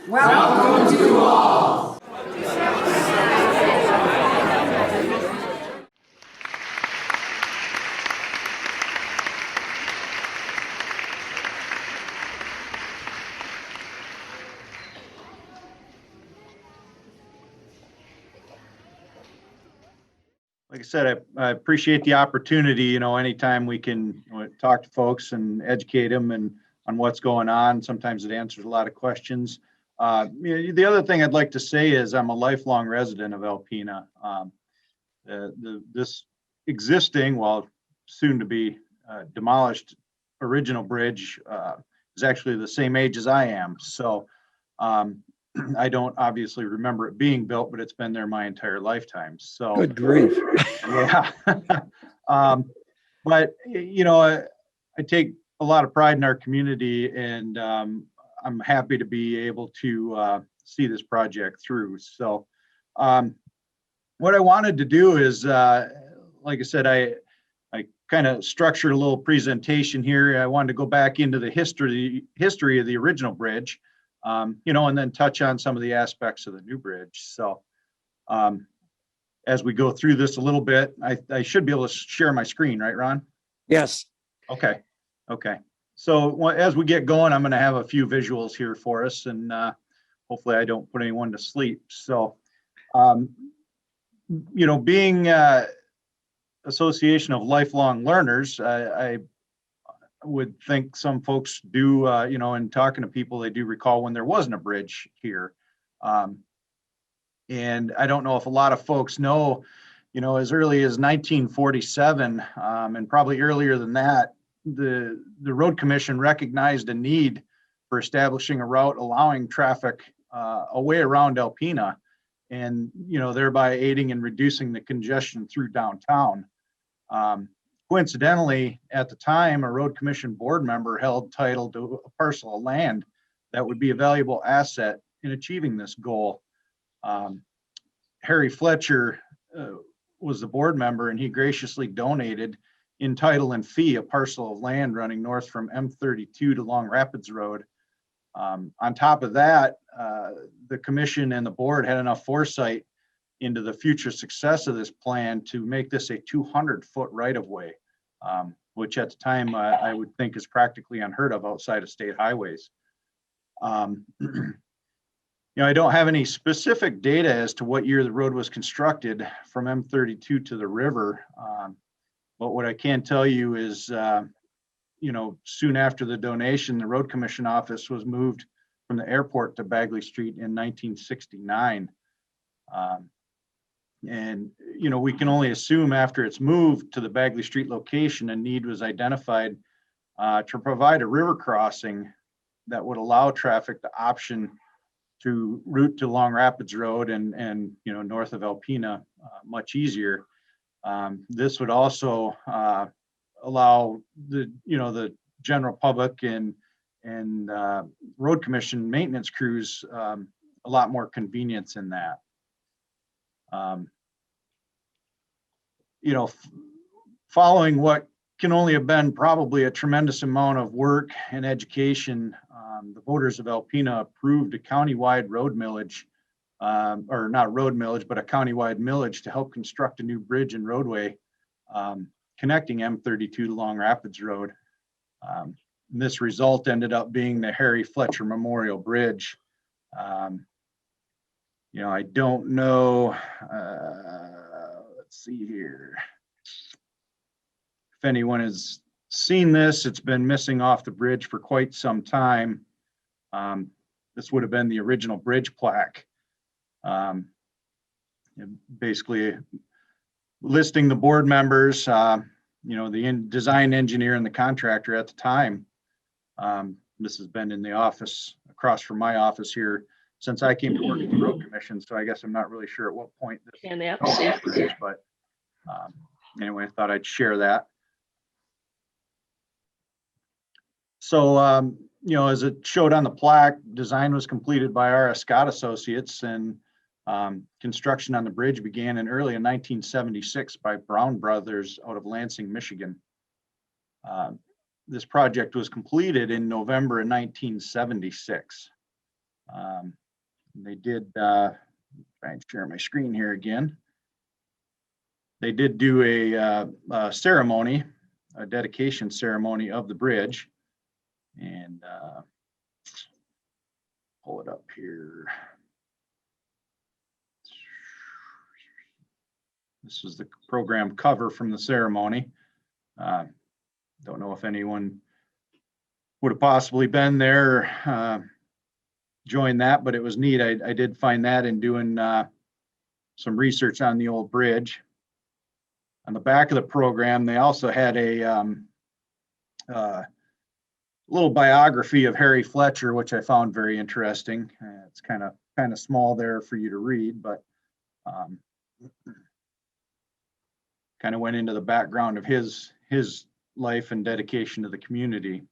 Welcome to all. Like I said, I appreciate the opportunity, anytime we can talk to folks and educate them and on what's going on. Sometimes it answers a lot of questions. The other thing I'd like to say is I'm a lifelong resident of Alpena. This existing, well, soon to be demolished original bridge is actually the same age as I am. So I don't obviously remember it being built, but it's been there my entire lifetime. So Good grief. yeah. But I take a lot of pride in our community, and I'm happy to be able to see this project through. So what I wanted to do is, like I said, I kind of structured a little presentation here. I wanted to go back into the history of the original bridge, and then touch on some of the aspects of the new bridge. So as we go through this a little bit, I should be able to share my screen, right, Ron? Yes. Okay. So as we get going, I'm going to have a few visuals here for us, and hopefully I don't put anyone to sleep. So, being Association of Lifelong Learners, I would think some folks do, in talking to people, they do recall when there wasn't a bridge here. And I don't know if a lot of folks know, as early as 1947, and probably earlier than that, the Road Commission recognized a need for establishing a route allowing traffic away around Alpena, and thereby aiding and reducing the congestion through downtown. Coincidentally, at the time, a Road Commission board member held title to a parcel of land that would be a valuable asset in achieving this goal. Harry Fletcher was the board member, and he graciously donated in title and fee a parcel of land running north from M32 to Long Rapids Road. On top of that, the commission and the board had enough foresight into the future success of this plan to make this a 200-foot right-of-way, which at the time I would think is practically unheard of outside of state highways. I don't have any specific data as to what year the road was constructed from M32 to the river, but what I can tell you is, soon after the donation, the Road Commission office was moved from the airport to Bagley Street in 1969. And we can only assume after it's moved to the Bagley Street location, a need was identified to provide a river crossing that would allow traffic the option to route to Long Rapids Road and north of Alpena much easier. This would also allow the general public and Road Commission maintenance crews a lot more convenience in that. Following what can only have been probably a tremendous amount of work and education, the voters of Alpena approved a countywide road millage, or not road millage, but a countywide millage to help construct a new bridge and roadway connecting M32 to Long Rapids Road. This result ended up being the Harry Fletcher Memorial Bridge. I don't know, let's see here. If anyone has seen this, it's been missing off the bridge for quite some time. This would have been the original bridge plaque. Basically listing the board members, the design engineer and the contractor at the time. This has been in the office across from my office here since I came to work at the Road Commission. So I guess I'm not really sure at what point this bridge, but anyway, I thought I'd share that. So, as it showed on the plaque, design was completed by R.S. Scott Associates, and construction on the bridge began in early in 1976 by Brown Brothers out of Lansing, Michigan. This project was completed in November of 1976. They did, try and share my screen here again. They did do a ceremony, a dedication ceremony of the bridge, and pull it up here. This is the program cover from the ceremony. Don't know if anyone would have possibly been there, joined that, but it was neat. I did find that in doing some research on the old bridge. On the back of the program, they also had a little biography of Harry Fletcher, which I found very interesting. It's kind of small there for you to read, but kind of went into the background of his life and dedication to the community.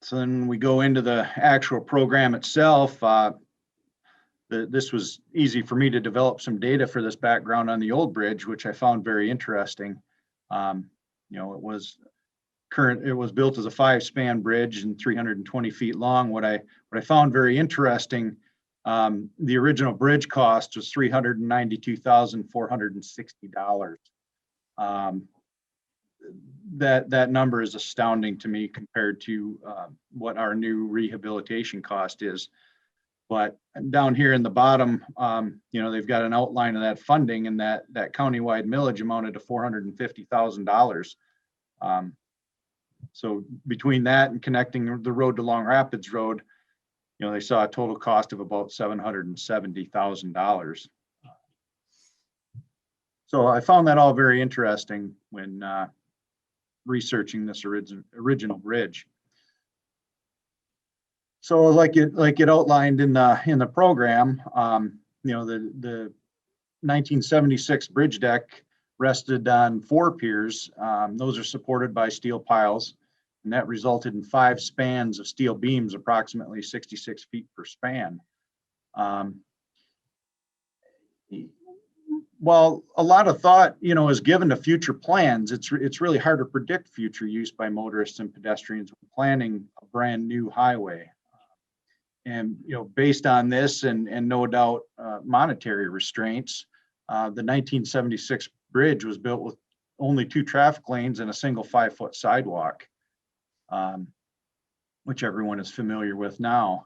So then we go into the actual program itself. This was easy for me to develop some data for this background on the old bridge, which I found very interesting. You know, it was built as a 5-span bridge and 320 feet long. What I found very interesting, the original bridge cost was $392,460. That number is astounding to me compared to what our new rehabilitation cost is. But down here in the bottom, you know, they've got an outline of that funding, and that countywide millage amounted to $450,000. So between that and connecting the road to Long Rapids Road, you know, they saw a total cost of about $770,000. So I found that all very interesting when researching this original bridge. So like it outlined in the program, you know, the 1976 bridge deck rested on 4 piers. Those are supported by steel piles, and that resulted in 5 spans of steel beams, approximately 66 feet per span. While a lot of thought, you know, is given to future plans, it's really hard to predict future use by motorists and pedestrians when planning a brand new highway. And, you know, based on this and no doubt monetary restraints, the 1976 bridge was built with only 2 traffic lanes and a single 5-foot sidewalk, which everyone is familiar with now.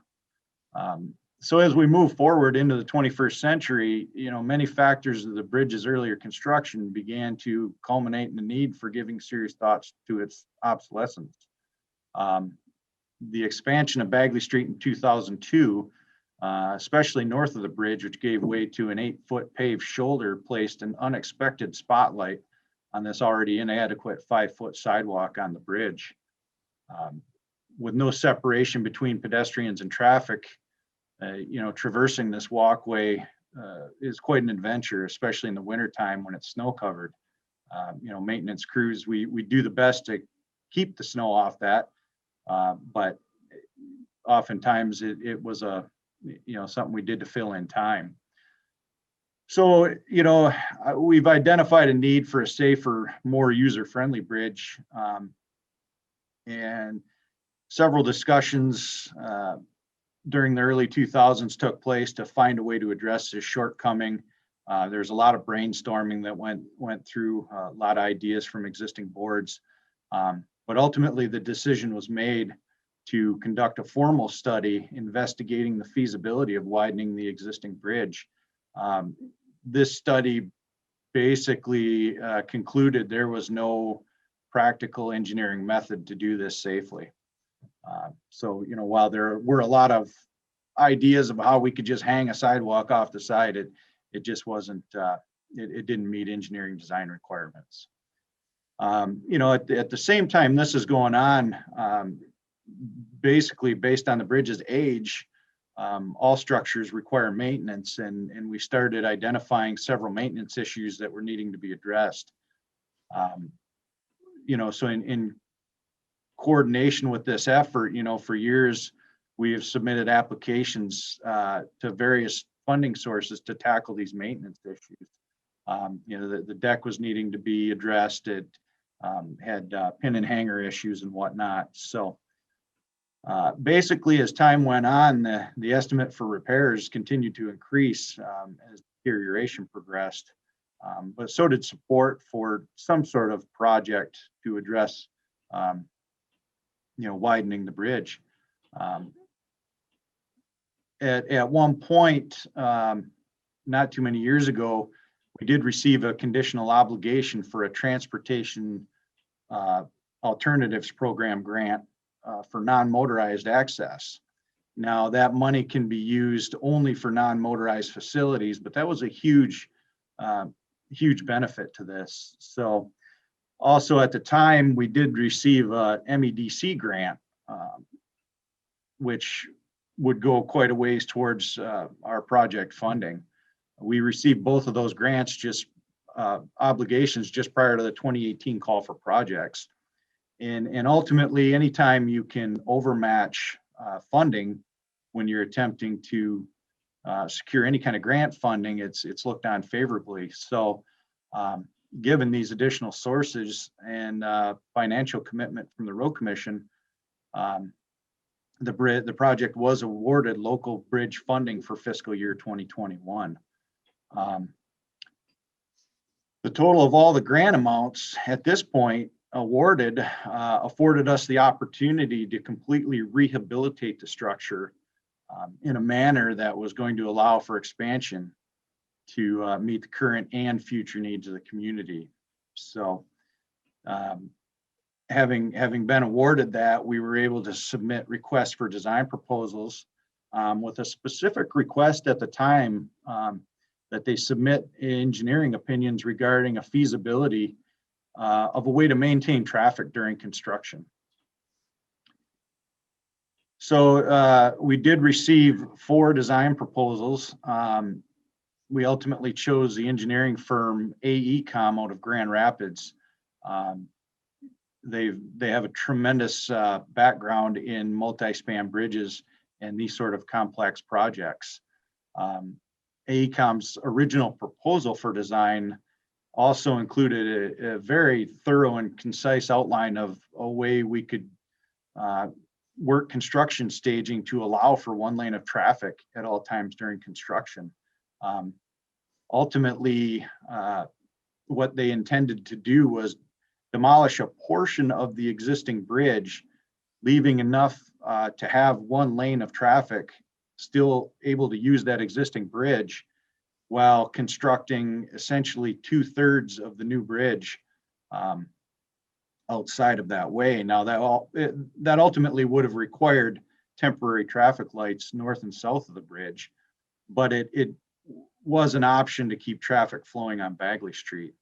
So as we move forward into the 21st century, you know, many factors of the bridge's earlier construction began to culminate in the need for giving serious thoughts to its obsolescence. The expansion of Bagley Street in 2002, especially north of the bridge, which gave way to an 8-foot paved shoulder, placed an unexpected spotlight on this already inadequate 5-foot sidewalk on the bridge. With no separation between pedestrians and traffic, you know, traversing this walkway is quite an adventure, especially in the wintertime when it's snow covered. You know, maintenance crews, we do the best to keep the snow off that, but oftentimes it was you know, something we did to fill in time. So, you know, we've identified a need for a safer, more user-friendly bridge, and several discussions during the early 2000s took place to find a way to address this shortcoming. There's a lot of brainstorming that went through, a lot of ideas from existing boards, but ultimately the decision was made to conduct a formal study investigating the feasibility of widening the existing bridge. This study basically concluded there was no practical engineering method to do this safely. So, you know, while there were a lot of ideas of how we could just hang a sidewalk off the side, it just wasn't, it didn't meet engineering design requirements. You know, at the same time this is going on, basically based on the bridge's age, all structures require maintenance, and we started identifying several maintenance issues that were needing to be addressed. You know, so in coordination with this effort, you know, for years we have submitted applications to various funding sources to tackle these maintenance issues. You know, the deck was needing to be addressed. had pin and hanger issues and whatnot. So basically, as time went on, the estimate for repairs continued to increase as deterioration progressed. But so did support for some sort of project to address, widening the bridge. At one point, not too many years ago, we did receive a conditional obligation for a transportation alternatives program grant for non-motorized access. Now that money can be used only for non-motorized facilities, but that was a huge benefit to this. So also at the time, we did receive a MEDC grant, which would go quite a ways towards our project funding. We received both of those grants, obligations just prior to the 2018 call for projects. And ultimately, anytime you can overmatch funding when you're attempting to secure any kind of grant funding, it's looked on favorably. So given these additional sources and financial commitment from the Road Commission, the project was awarded local bridge funding for fiscal year 2021. The total of all the grant amounts at this point awarded afforded us the opportunity to completely rehabilitate the structure in a manner that was going to allow for expansion to meet the current and future needs of the community. So having been awarded that, we were able to submit requests for design proposals with a specific request at the time that they submit engineering opinions regarding a feasibility of a way to maintain traffic during construction. So we did receive 4 design proposals. We ultimately chose the engineering firm AECom out of Grand Rapids. They have a tremendous background in multi-span bridges and these sort of complex projects. AECom's original proposal for design also included a very thorough and concise outline of a way we could work construction staging to allow for 1 lane of traffic at all times during construction. Ultimately, what they intended to do was demolish a portion of the existing bridge, leaving enough to have 1 lane of traffic still able to use that existing bridge while constructing essentially 2/3 of the new bridge outside of that way. Now that ultimately would have required temporary traffic lights north and south of the bridge, but it was an option to keep traffic flowing on Bagley Street.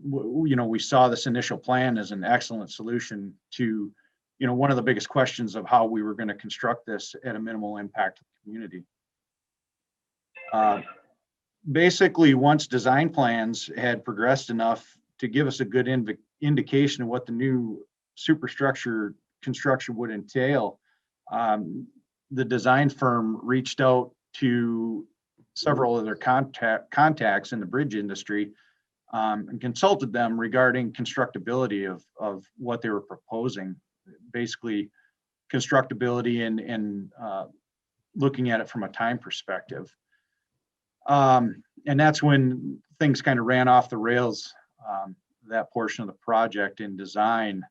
We saw this initial plan as an excellent solution to, one of the biggest questions of how we were going to construct this at a minimal impact to the community. Basically, once design plans had progressed enough to give us a good indication of what the new superstructure construction would entail, the design firm reached out to several of their contacts in the bridge industry and consulted them regarding constructability of what they were proposing, basically constructability and looking at it from a time perspective. And that's when things kind of ran off the rails, that portion of the project in design.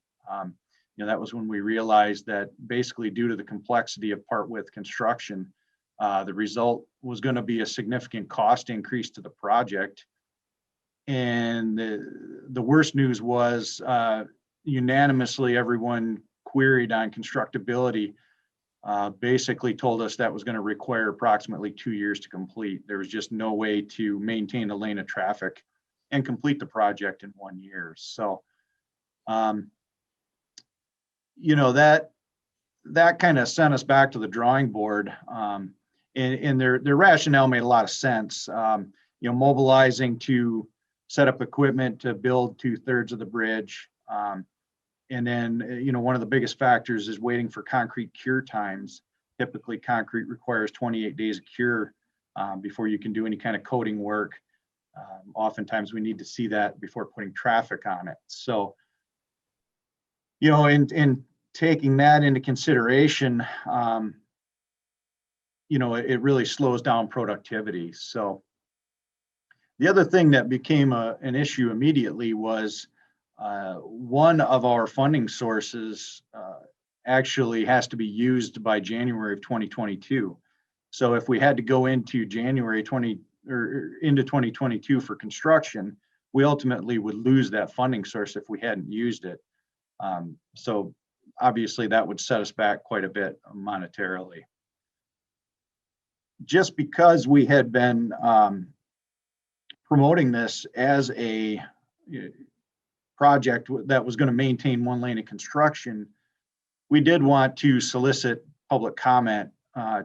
That was when we realized that basically due to the complexity of part width construction, the result was going to be a significant cost increase to the project. And the worst news was unanimously everyone queried on constructability basically told us that was going to require approximately 2 years to complete. There was just no way to maintain a lane of traffic and complete the project in 1 year. So, that kind of sent us back to the drawing board. And their rationale made a lot of sense. Mobilizing to set up equipment to build 2/3 of the bridge. And then, one of the biggest factors is waiting for concrete cure times. Typically, concrete requires 28 days of cure before you can do any kind of coating work. Oftentimes we need to see that before putting traffic on it. So, you know, in taking that into consideration, you know, it really slows down productivity. So the other thing that became an issue immediately was one of our funding sources actually has to be used by January of 2022. So if we had to go into January 20 or into 2022 for construction, we ultimately would lose that funding source if we hadn't used it. So obviously that would set us back quite a bit monetarily. Just because we had been promoting this as a project that was going to maintain one lane of construction, we did want to solicit public comment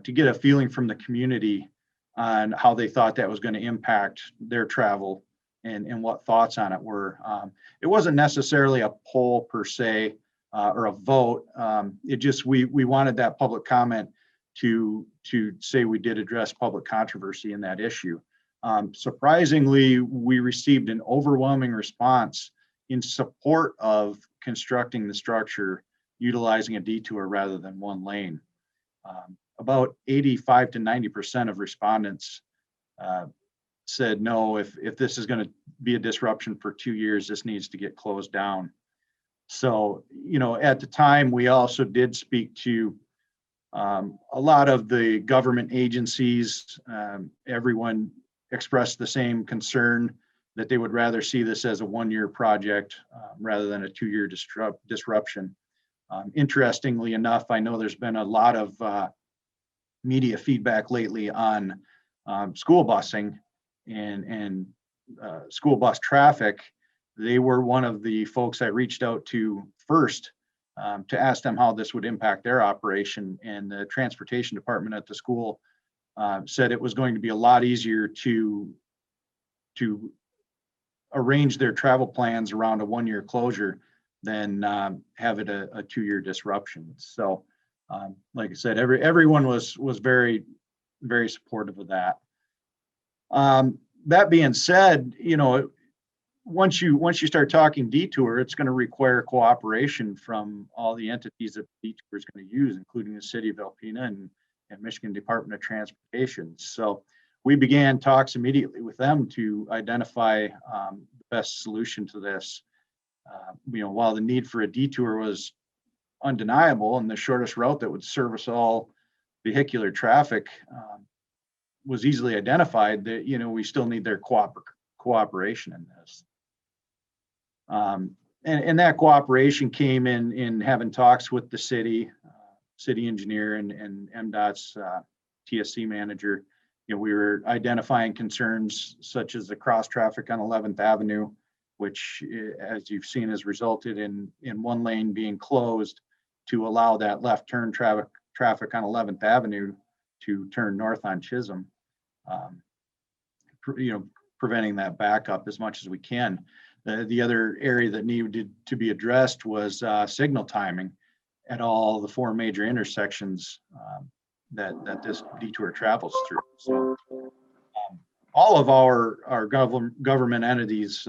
to get a feeling from the community on how they thought that was going to impact their travel and what thoughts on it were. It wasn't necessarily a poll per se or a vote. It just, we wanted that public comment to say we did address public controversy in that issue. Surprisingly, we received an overwhelming response in support of constructing the structure utilizing a detour rather than one lane. About 85 to 90% of respondents said no, if this is going to be a disruption for 2 years, this needs to get closed down. So, you know, at the time, we also did speak to a lot of the government agencies. Everyone expressed the same concern that they would rather see this as a one-year project rather than a 2-year disruption. Interestingly enough, I know there's been a lot of media feedback lately on school busing and school bus traffic. They were one of the folks I reached out to first to ask them how this would impact their operation. And the transportation department at the school said it was going to be a lot easier to arrange their travel plans around a one-year closure than have it a 2-year disruption. So like I said, everyone was very, very supportive of that. That being said, you know, once you start talking detour, it's going to require cooperation from all the entities that the detour is going to use, including the city of Alpena and Michigan Department of Transportation. So we began talks immediately with them to identify the best solution to this. You know, while the need for a detour was undeniable and the shortest route that would service all vehicular traffic was easily identified, that, you know, we still need their cooperation in this. And that cooperation came in having talks with the city engineer and MDOT's TSC manager. You know, we were identifying concerns such as the cross traffic on 11th Avenue, which, as you've seen, has resulted in one lane being closed to allow that left turn traffic on 11th Avenue to turn north on Chisholm, you know, preventing that backup as much as we can. The other area that needed to be addressed was signal timing at all the 4 major intersections that this detour travels through. So all of our government entities,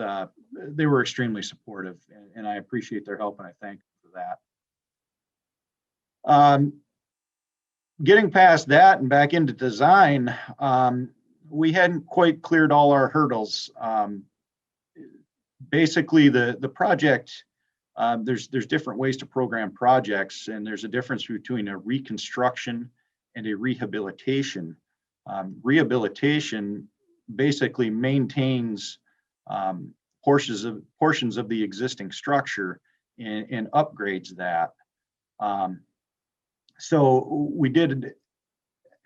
they were extremely supportive, and I appreciate their help, and I thank them for that. Getting past that and back into design, we hadn't quite cleared all our hurdles. Basically, the project, there's different ways to program projects, and there's a difference between a reconstruction and a rehabilitation. Rehabilitation basically maintains portions of the existing structure and upgrades that. So we did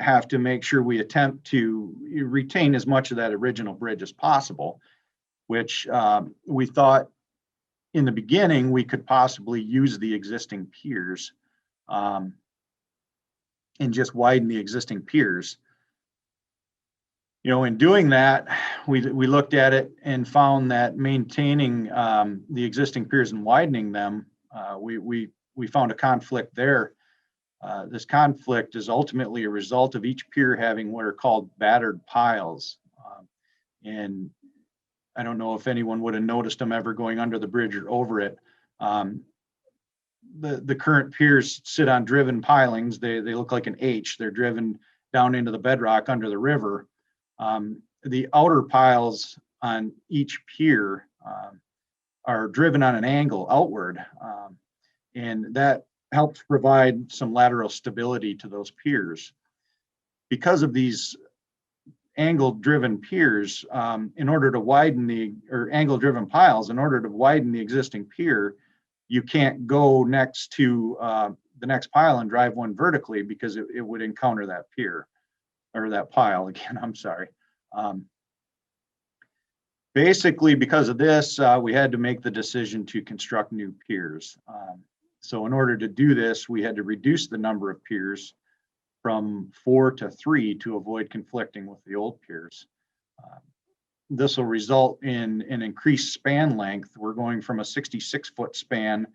have to make sure we attempt to retain as much of that original bridge as possible, which we thought in the beginning we could possibly use the existing piers and just widen the existing piers. You know, in doing that, we looked at it and found that maintaining the existing piers and widening them, we found a conflict there. This conflict is ultimately a result of each pier having what are called battered piles. And I don't know if anyone would have noticed them ever going under the bridge or over it. The current piers sit on driven pilings. They look like an H. They're driven down into the bedrock under the river. The outer piles on each pier are driven on an angle outward, and that helps provide some lateral stability to those piers. Because of these angle-driven piers, in order to widen or angle-driven piles, in order to widen the existing pier, you can't go next to the next pile and drive one vertically because it would encounter that pier or that pile again. I'm sorry. Basically, because of this, we had to make the decision to construct new piers. So in order to do this, we had to reduce the number of piers from 4 to 3 to avoid conflicting with the old piers. This will result in an increased span length. We're going from a 66-foot span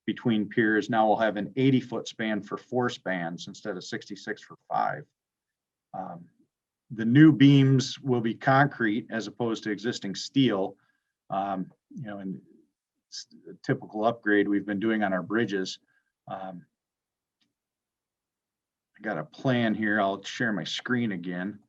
between piers. Now we'll have an 80-foot span for 4 spans instead of 66 for 5. The new beams will be concrete as opposed to existing steel. And it's a typical upgrade we've been doing on our bridges. I got a plan here. I'll share my screen again.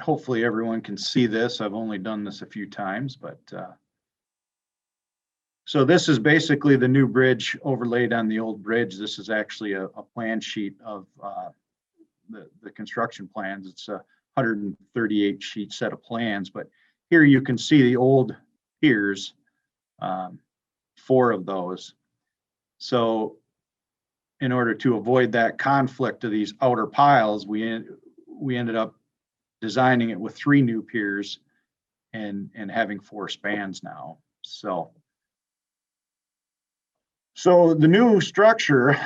Hopefully everyone can see this. I've only done this a few times, but so this is basically the new bridge overlaid on the old bridge. This is actually a plan sheet of the construction plans. It's a 138 sheet set of plans, but here you can see the old piers, 4 of those. So in order to avoid that conflict of these outer piles, we ended up designing it with 3 new piers and having 4 spans now. So the new structure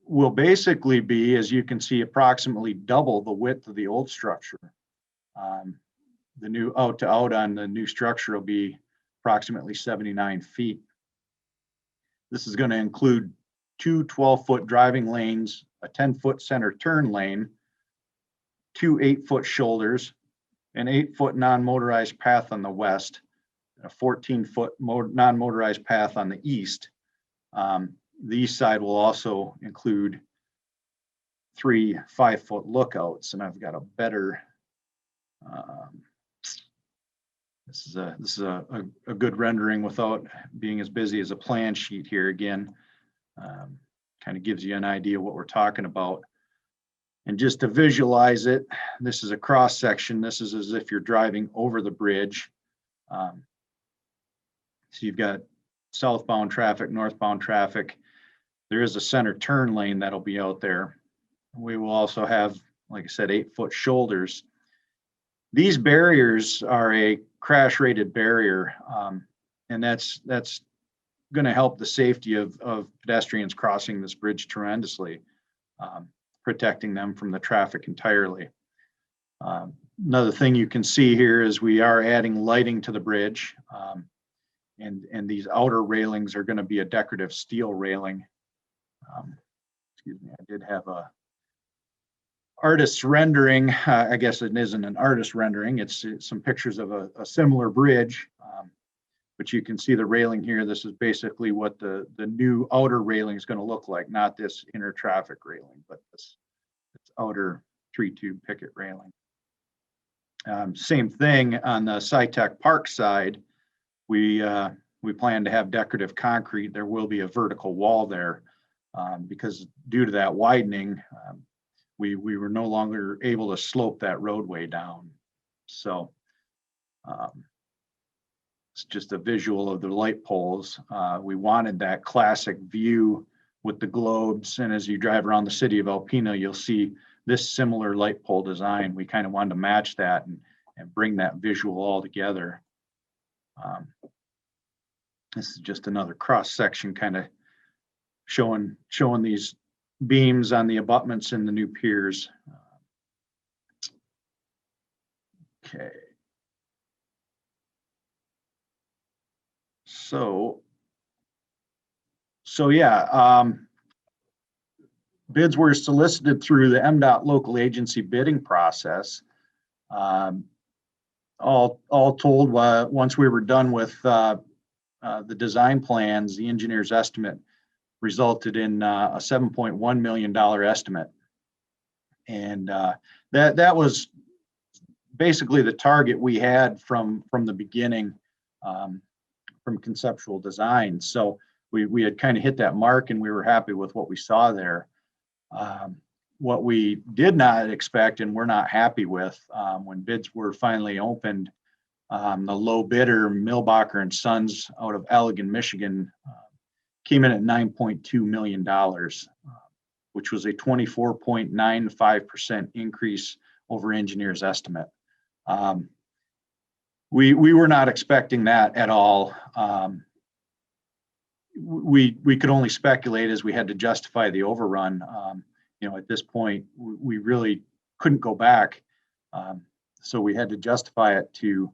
will basically be, as you can see, approximately double the width of the old structure. The new out to out on the new structure will be approximately 79 feet. This is going to include 2 12-foot driving lanes, a 10-foot center turn lane, 2 8-foot shoulders, an 8-foot non-motorized path on the west, and a 14-foot non-motorized path on the east. The east side will also include 3 5-foot lookouts, and I've got a better. This is a good rendering without being as busy as a plan sheet here. Again, kind of gives you an idea what we're talking about. And just to visualize it, this is a cross section. This is as if you're driving over the bridge. So you've got southbound traffic, northbound traffic. There is a center turn lane that'll be out there. We will also have, like I said, 8-foot shoulders. These barriers are a crash rated barrier, and that's going to help the safety of pedestrians crossing this bridge tremendously, protecting them from the traffic entirely. Another thing you can see here is we are adding lighting to the bridge, and these outer railings are going to be a decorative steel railing. Excuse me, I did have a artist's rendering. I guess it isn't an artist rendering. It's some pictures of a similar bridge, but you can see the railing here. This is basically what the new outer railing is going to look like, not this inner traffic railing, but this outer 3-tube picket railing. Same thing on the SciTech Park side. We plan to have decorative concrete. There will be a vertical wall there because due to that widening, we were no longer able to slope that roadway down. So it's just a visual of the light poles. We wanted that classic view with the globes, and as you drive around the city of Alpena, you'll see this similar light pole design. We kind of wanted to match that and bring that visual all together. This is just another cross section kind of showing these beams on the abutments in the new piers. Okay. So yeah, bids were solicited through the MDOT local agency bidding process. All told, once we were done with the design plans, the engineer's estimate resulted in a $7.1 million estimate. And that was basically the target we had from the beginning, from conceptual design. So we had kind of hit that mark, and we were happy with what we saw there. What we did not expect and we're not happy with, when bids were finally opened, the low bidder, Milbacher and Sons out of Allegan, Michigan, came in at $9.2 million, which was a 24.95% increase over engineer's estimate. We were not expecting that at all. We could only speculate, as we had to justify the overrun. At this point, we really couldn't go back. So we had to justify it to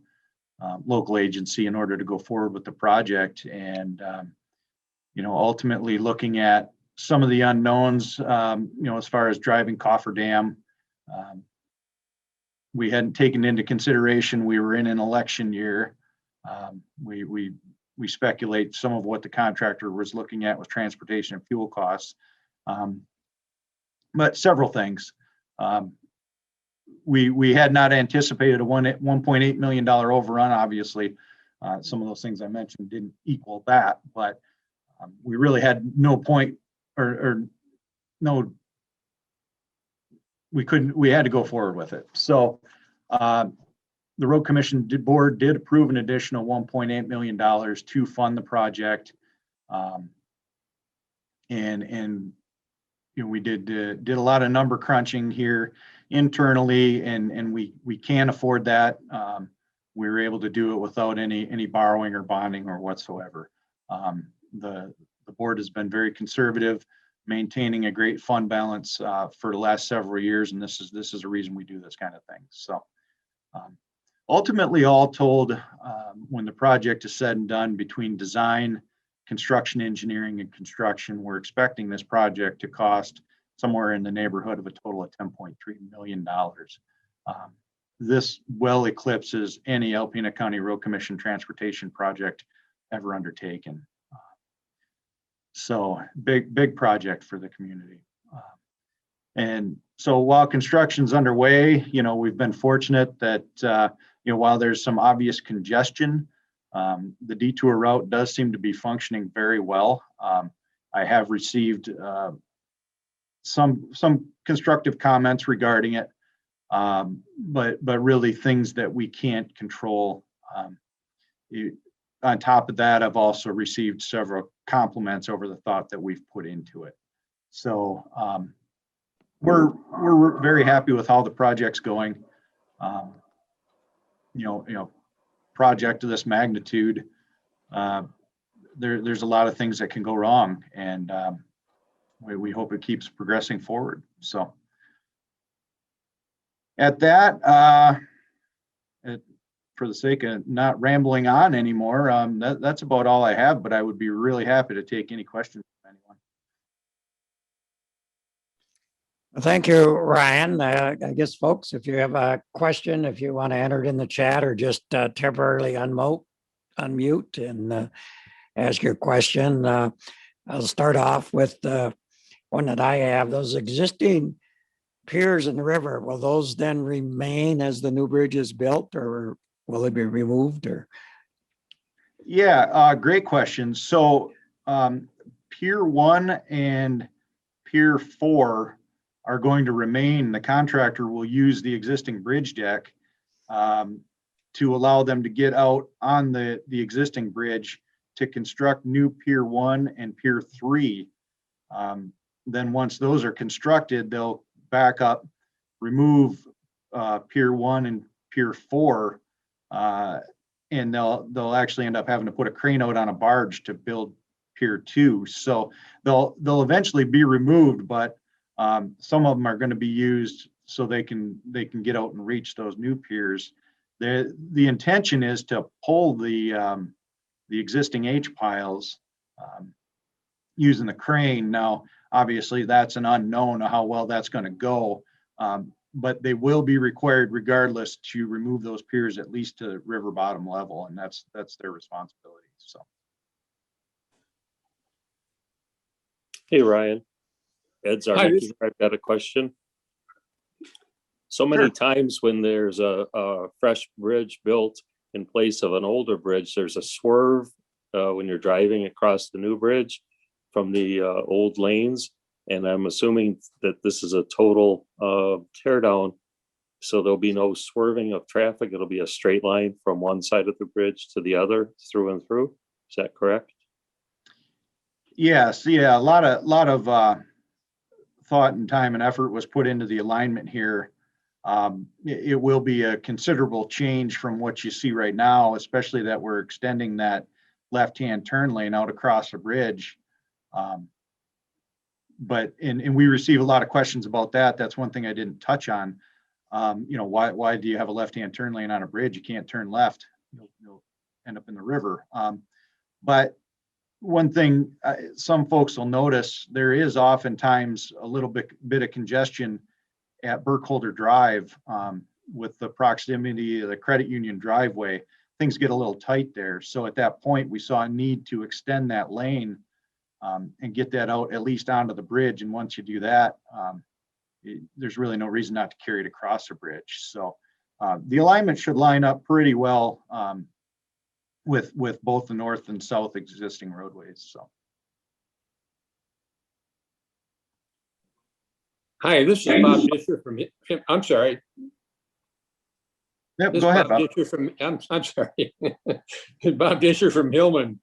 local agency in order to go forward with the project. And, ultimately looking at some of the unknowns, as far as driving cofferdam, we hadn't taken into consideration we were in an election year. We speculate some of what the contractor was looking at with transportation and fuel costs. But several things. We had not anticipated a $1.8 million overrun. Obviously, some of those things I mentioned didn't equal that, but we really had no point or no, we had to go forward with it. So the Road Commission board did approve an additional $1.8 million to fund the project. And we did a lot of number crunching here internally, and we can afford that. We were able to do it without any borrowing or bonding or whatsoever. The board has been very conservative, maintaining a great fund balance for the last several years, and this is a reason we do this kind of thing. So ultimately, all told, when the project is said and done, between design, construction, engineering, and construction, we're expecting this project to cost somewhere in the neighborhood of a total of $10.3 million. This well eclipses any Alpena County Road Commission transportation project ever undertaken. So big project for the community. And so while construction's underway, we've been fortunate that, while there's some obvious congestion, the detour route does seem to be functioning very well. I have received some constructive comments regarding it, but really things that we can't control. On top of that, I've also received several compliments over the thought that we've put into it. So we're very happy with how the project's going. Project of this magnitude, there's a lot of things that can go wrong, and we hope it keeps progressing forward. So at that, for the sake of not rambling on anymore, that's about all I have, but I would be really happy to take any questions from anyone. Thank you, Ryan. I guess, folks, if you have a question, if you want to enter it in the chat or just temporarily unmute and ask your question. I'll start off with the one that I have. Those existing piers in the river, will those then remain as the new bridge is built, or will they be removed? Or yeah, great question. So Pier 1 and Pier 4 are going to remain. The contractor will use the existing bridge deck to allow them to get out on the existing bridge to construct new Pier 1 and Pier 3. Then once those are constructed, they'll back up, remove Pier 1 and Pier 4, and they'll actually end up having to put a crane out on a barge to build Pier 2. So they'll eventually be removed, but some of them are going to be used so they can get out and reach those new piers. The intention is to pull the existing H piles using the crane. Now, Obviously, that's an unknown of how well that's going to go. But they will be required regardless to remove those piers at least to river bottom level, and that's their responsibility. So. Hey, Ryan. Ed's our Hi, next. I've got a question. So many times when there's a fresh bridge built in place of an older bridge, there's a swerve when you're driving across the new bridge from the old lanes. And I'm assuming that this is a total tear down. So there'll be no swerving of traffic. It'll be a straight line from one side of the bridge to the other through and through. Is that correct? Yes, yeah, a lot of thought and time and effort was put into the alignment here. It will be a considerable change from what you see right now, especially that we're extending that left-hand turn lane out across the bridge. But we receive a lot of questions about that. That's one thing I didn't touch on. Why do you have a left-hand turn lane on a bridge? You can't turn left. You'll end up in the river. But one thing some folks will notice, there is oftentimes a little bit of congestion at Burkholder Drive with the proximity of the credit union driveway. Things get a little tight there. So at that point, we saw a need to extend that lane and get that out at least onto the bridge. And once you do that, there's really no reason not to carry it across the bridge. So the alignment should line up pretty well with both the north and south existing roadways. So. Hi, this is Bob Disher from, I'm sorry. Yep, This go ahead, Bob. Disher from, I'm sorry. Bob Disher from Hillman.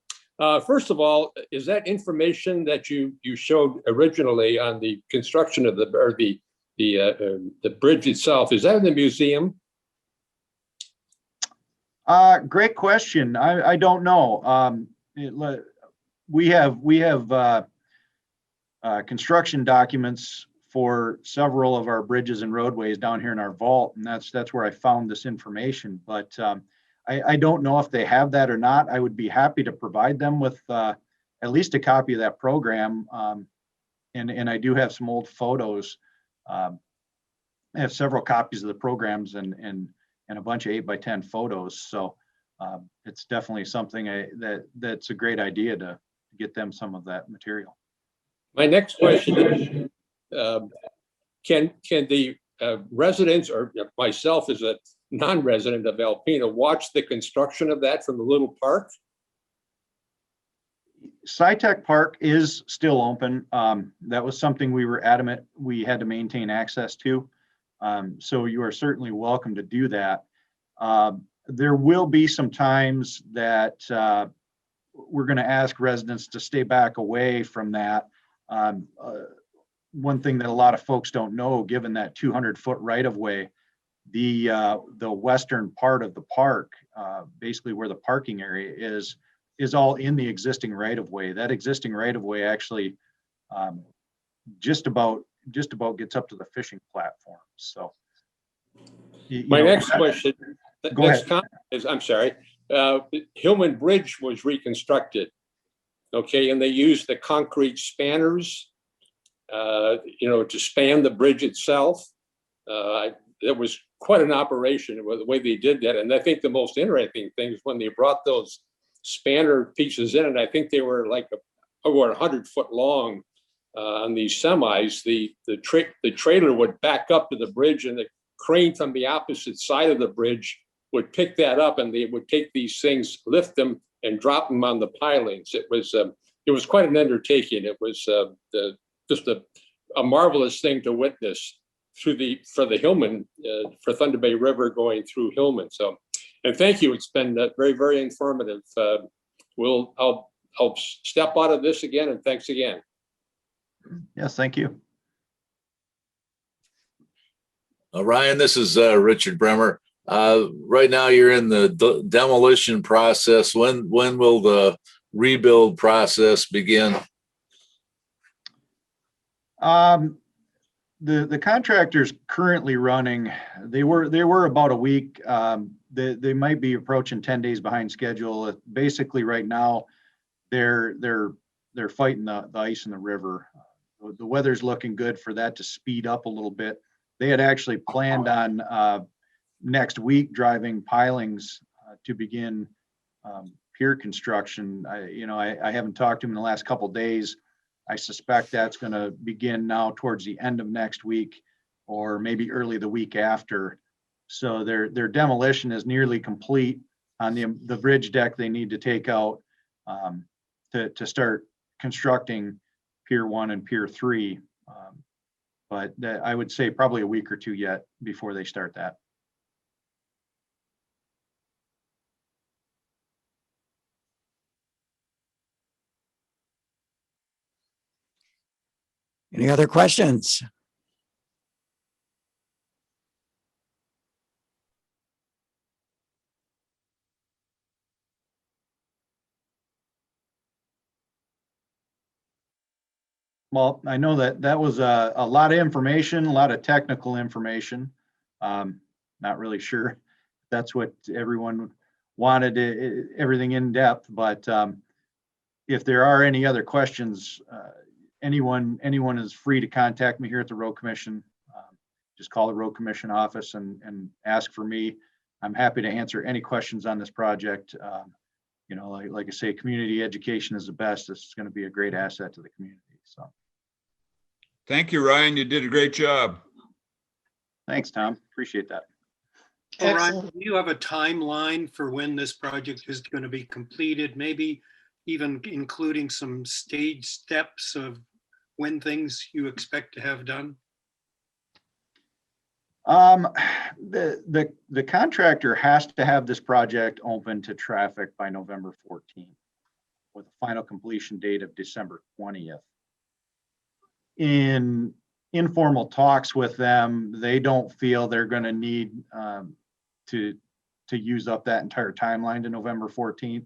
First of all, is that information that you showed originally on the construction of the bridge itself, is that in the museum? Great question. I don't know. We have construction documents for several of our bridges and roadways down here in our vault, and that's where I found this information. But I don't know if they have that or not. I would be happy to provide them with at least a copy of that program. And I do have some old photos. I have several copies of the programs and a bunch of 8x10 photos. So it's definitely something that's a great idea to get them some of that material. My next question is, can the residents or myself as a non-resident of Alpena watch the construction of that from the little park? SciTech Park is still open. That was something we were adamant we had to maintain access to. So you are certainly welcome to do that. There will be some times that we're going to ask residents to stay back away from that. One thing that a lot of folks don't know, given that 200-foot right-of-way, the western part of the park, basically where the parking area is all in the existing right-of-way. That existing right-of-way actually just about gets up to the fishing platform. So, My next question, Go ahead. is, I'm sorry, Hillman Bridge was reconstructed, okay, and they used the concrete spanners, to span the bridge itself. It was quite an operation the way they did that. And I think the most interesting thing is when they brought those spanner pieces in, and I think they were like over 100 foot long on these semis, the trailer would back up to the bridge and the crane from the opposite side of the bridge would pick that up, and they would take these things, lift them and drop them on the pilings. It was quite an undertaking. It was just a marvelous thing to witness for the Hillman, for Thunder Bay River going through Hillman. So, and thank you. It's been very, very informative. I'll step out of this again, and thanks again. Yes, thank you. Ryan, this is Richard Bremer. Right now you're in the demolition process. When will the rebuild process begin? The contractor's currently running. They were about a week. They might be approaching 10 days behind schedule. Basically, right now, they're fighting the ice in the river. the weather's looking good for that to speed up a little bit. They had actually planned on next week driving pilings to begin pier construction. I haven't talked to them in the last couple of days. I suspect that's going to begin now towards the end of next week or maybe early the week after. So their demolition is nearly complete on the bridge deck. They need to take out to start constructing Pier 1 and Pier 3. But I would say probably a week or two yet before they start that. Any other questions? Well, I know that was a lot of information, a lot of technical information. Not really sure if that's what everyone wanted, everything in depth, but if there are any other questions, anyone is free to contact me here at the Road Commission. Just call the Road Commission office and ask for me. I'm happy to answer any questions on this project. Like I say, community education is the best. This is going to be a great asset to the community. So. Thank you, Ryan. You did a great job. Thanks, Tom. Appreciate that. Well, Ryan, Excellent. do you have a timeline for when this project is going to be completed? Maybe even including some stage steps of when things you expect to have done? The contractor has to have this project open to traffic by November 14th with a final completion date of December 20th. In informal talks with them, they don't feel they're going to need to use up that entire timeline to November 14th,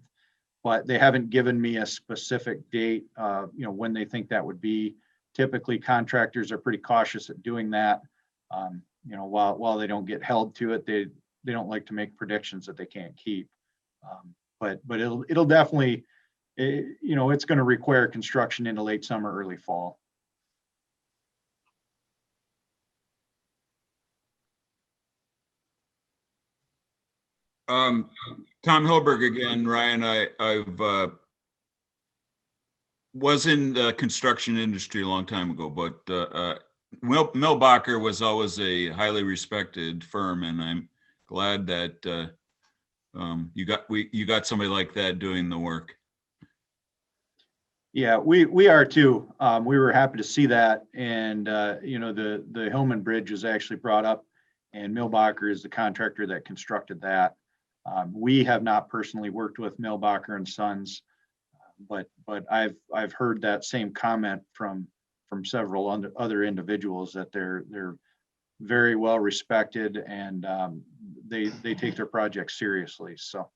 but they haven't given me a specific date, when they think that would be. Typically, contractors are pretty cautious at doing that. While they don't get held to it, they don't like to make predictions that they can't keep. But it'll definitely, it's going to require construction into late summer, early fall. Tom Hilberg again, Ryan. I've was in the construction industry a long time ago, but Milbacher was always a highly respected firm, and I'm glad that you got somebody like that doing the work. Yeah, we are too. We were happy to see that, and the Hillman Bridge was actually brought up, and Milbacher is the contractor that constructed that. We have not personally worked with Milbacher and Sons, but I've heard that same comment from several other individuals that they're very well respected, and they take their projects seriously. So.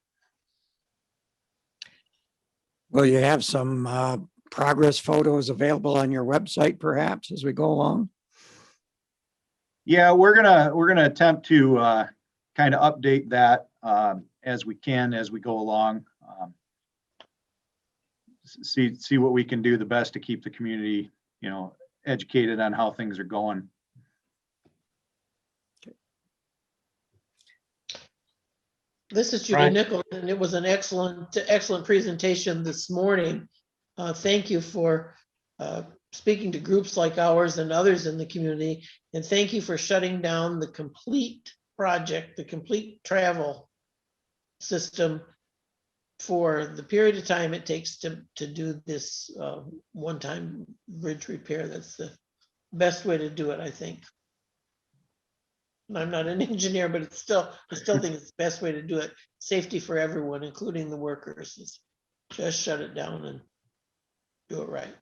Will you have some progress photos available on your website perhaps as we go along? Yeah, we're gonna attempt to kind of update that as we can as we go along. See what we can do the best to keep the community, educated on how things are going. This is Judy Right. Nichols, and it was an excellent presentation this morning. Thank you for speaking to groups like ours and others in the community. And thank you for shutting down the complete project, the complete travel system for the period of time it takes to do this one-time bridge repair. That's the best way to do it, I think. And I'm not an engineer, but I still think it's the best way to do it. Safety for everyone, including the workers, is just shut it down and do it right.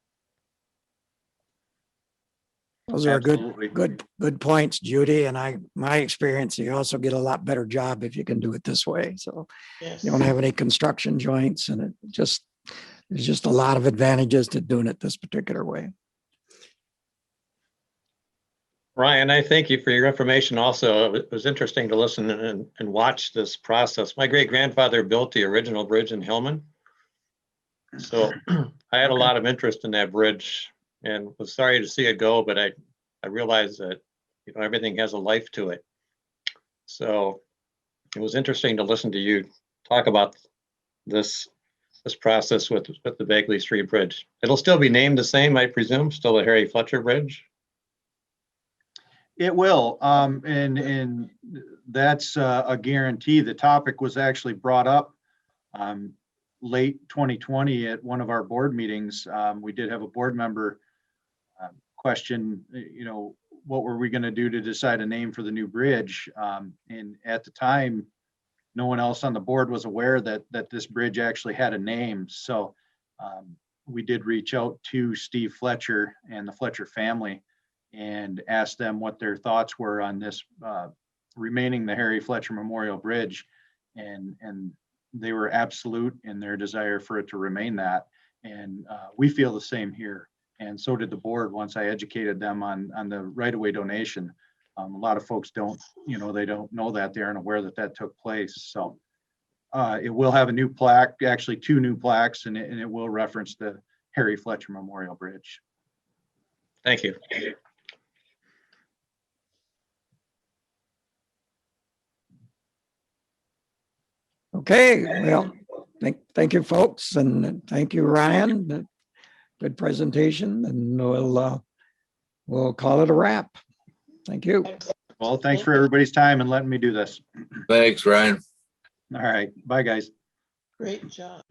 Those are Absolutely. good points, Judy. And my experience, you also get a lot better job if you can do it this way. So Yes. you don't have any construction joints, and there's just a lot of advantages to doing it this particular way. Ryan, I thank you for your information also. It was interesting to listen and watch this process. My great-grandfather built the original bridge in Hillman. So I had a lot of interest in that bridge and was sorry to see it go, but I realized that, you know, everything has a life to it. So it was interesting to listen to you talk about this process with the Bagley Street Bridge. It'll still be named the same, I presume, still the Harry Fletcher Bridge? It will, and that's a guarantee. The topic was actually brought up late 2020 at one of our board meetings. We did have a board member question, you know, what were we going to do to decide a name for the new bridge? And at the time, no one else on the board was aware that this bridge actually had a name. So we did reach out to Steve Fletcher and the Fletcher family and asked them what their thoughts were on this remaining the Harry Fletcher Memorial Bridge. And they were absolute in their desire for it to remain that. And we feel the same here. And so did the board once I educated them on the right-of-way donation. A lot of folks don't, you know, they don't know that, they aren't aware that that took place. So it will have a new plaque, actually 2 new plaques, and it will reference the Harry Fletcher Memorial Bridge. Thank you. Okay, well, thank you, folks, and thank you, Ryan. Good presentation, and we'll call it a wrap. Thank you. Well, thanks for everybody's time and letting me do this. Thanks, Ryan. All right, bye, guys. Great job.